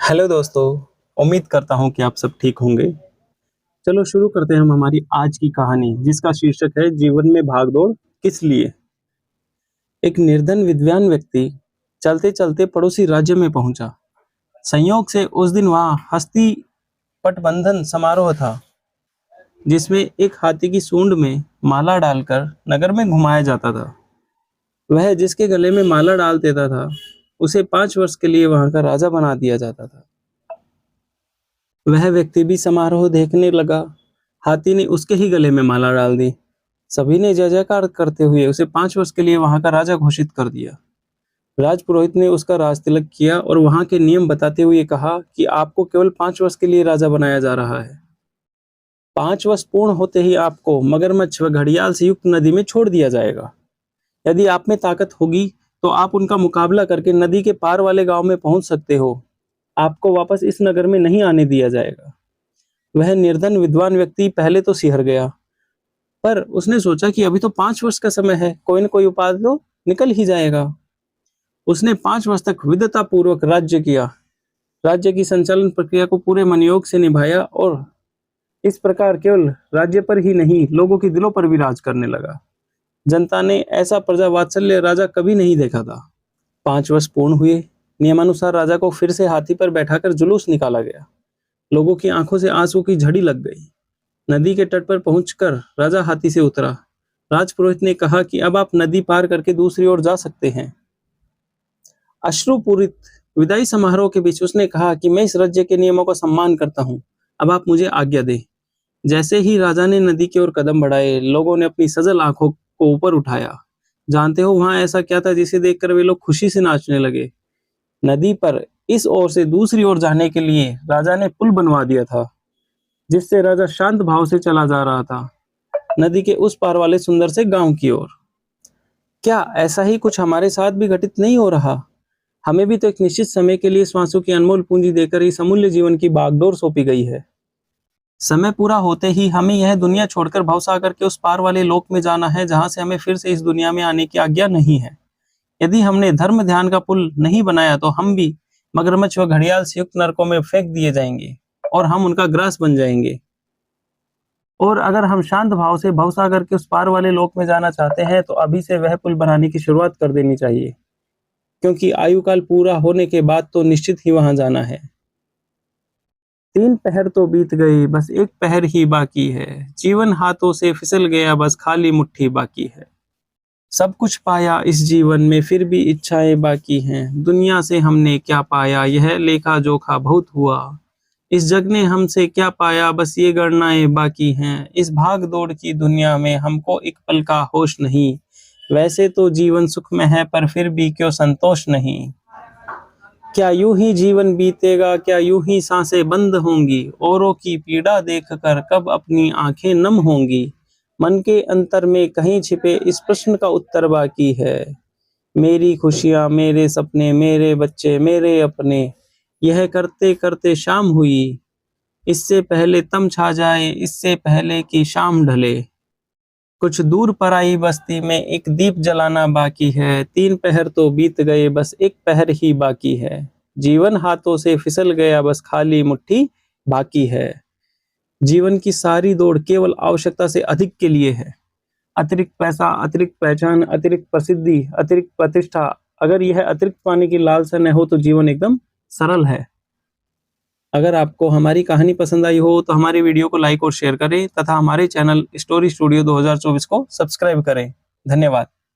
Hello दोस्तों, उम्मीद करता हूँ कि आप सब ठीक होंगे। चलो शुरू करते हैं हम हमारी आज की कहानी जिसका शीर्षक है जीवन में भागदौड़ किस लिए। एक निर्धन विद्वान व्यक्ति चलते चलते पड़ोसी राज्य में पहुंचा। संयोग से उस दिन वहां हस्ती पटबंधन समारोह था जिसमें एक हाथी की सूंड में माला डालकर नगर में घुमाया जाता था। वह जिसके गले में माला डाल देता था उसे 5 वर्ष के लिए वहां का राजा बना दिया जाता था। वह व्यक्ति भी समारोह देखने लगा। हाथी ने उसके ही गले में माला डाल दी। सभी ने जय जयकार करते हुए उसे 5 वर्ष के लिए वहां का राजा घोषित कर दिया। राजपुरोहित ने उसका राज तिलक किया और वहां के नियम बताते हुए कहा कि आपको केवल 5 वर्ष के लिए राजा बनाया जा रहा है। 5 वर्ष पूर्ण होते ही आपको मगरमच्छ व घड़ियाल से युक्त नदी में छोड़ दिया जाएगा। यदि आप में ताकत होगी तो आप उनका मुकाबला करके नदी के पार वाले गांव में पहुंच सकते हो। आपको वापस इस नगर में नहीं आने दिया जाएगा। वह निर्धन विद्वान व्यक्ति पहले तो सिहर गया, पर उसने सोचा कि अभी तो 5 वर्ष का समय है, कोई न कोई उपाय तो निकल ही जाएगा। उसने 5 वर्ष तक विद्वता पूर्वक राज्य किया, राज्य की संचालन प्रक्रिया को पूरे मनयोग से निभाया और इस प्रकार केवल राज्य पर ही नहीं लोगों के दिलों पर भी राज करने लगा। जनता ने ऐसा प्रजा वात्सल्य राजा कभी नहीं देखा था। 5 वर्ष पूर्ण हुए। नियमानुसार राजा को फिर से हाथी पर बैठाकर जुलूस निकाला गया। लोगों की आंखों से आंसू की झड़ी लग गई। नदी के तट पर पहुंचकर राजा हाथी से उतरा। राजपुरोहित ने कहा कि अब आप नदी पार करके दूसरी ओर जा सकते हैं। अश्रुपूरित विदाई समारोह के बीच उसने कहा कि मैं इस राज्य के नियमों का सम्मान करता हूं, अब आप मुझे आज्ञा दें। जैसे ही राजा ने नदी की ओर कदम बढ़ाए, लोगों ने अपनी सजल आंखों को ऊपर उठाया। जानते हो वहां ऐसा क्या था जिसे देखकर वे लोग खुशी से नाचने लगे। नदी पर इस ओर से दूसरी ओर जाने के लिए राजा ने पुल बनवा दिया था, जिससे राजा शांत भाव से चला जा रहा था नदी के उस पार वाले सुंदर से गांव की ओर। क्या ऐसा ही कुछ हमारे साथ भी घटित नहीं हो रहा? हमें भी तो एक निश्चित समय के लिए श्वासों की अनमोल पूंजी देकर इस अमूल्य जीवन की बागडोर सौंपी गई है। समय पूरा होते ही हमें यह दुनिया छोड़कर भवसागर के उस पार वाले लोक में जाना है, जहां से हमें फिर से इस दुनिया में आने की आज्ञा नहीं है। यदि हमने धर्म ध्यान का पुल नहीं बनाया तो हम भी मगरमच्छ व घड़ियाल से युक्त नरकों में फेंक दिए जाएंगे और हम उनका ग्रास बन जाएंगे। और अगर हम शांत भाव से भवसागर के उस पार वाले लोक में जाना चाहते हैं तो अभी से वह पुल बनाने की शुरुआत कर देनी चाहिए, क्योंकि आयु काल पूरा होने के बाद तो निश्चित ही वहां जाना है। 3 पहर तो बीत गई, बस एक पहर ही बाकी है। जीवन हाथों से फिसल गया, बस खाली मुट्ठी बाकी है। सब कुछ पाया इस जीवन में, फिर भी इच्छाएं बाकी हैं। दुनिया से हमने क्या पाया, यह लेखा जोखा बहुत हुआ। इस जग ने हमसे क्या पाया, बस ये गणनाएं बाकी हैं। इस भाग दौड़ की दुनिया में हमको एक पल का होश नहीं। वैसे तो जीवन सुख में है, पर फिर भी क्यों संतोष नहीं। क्या यूं ही जीवन बीतेगा, क्या यूं ही सांसें बंद होंगी। औरों की पीड़ा देखकर कब अपनी आंखें नम होंगी। मन के अंतर में कहीं छिपे इस प्रश्न का उत्तर बाकी है। मेरी खुशियां, मेरे सपने, मेरे बच्चे, मेरे अपने, यह करते करते शाम हुई। इससे पहले तम छा जाए, इससे पहले कि शाम ढले। कुछ दूर पराई बस्ती में एक दीप जलाना बाकी है। 3 पहर तो बीत गए, बस एक पहर ही बाकी है। जीवन हाथों से फिसल गया, बस खाली मुट्ठी बाकी है। जीवन की सारी दौड़ केवल आवश्यकता से अधिक के लिए है। अतिरिक्त पैसा, अतिरिक्त पहचान, अतिरिक्त प्रसिद्धि, अतिरिक्त प्रतिष्ठा, अगर यह अतिरिक्त पाने की लालसा न हो तो जीवन एकदम सरल है। अगर आपको हमारी कहानी पसंद आई हो तो हमारी वीडियो को लाइक और शेयर करें तथा हमारे चैनल स्टोरी स्टूडियो 2024 को सब्सक्राइब करें। धन्यवाद।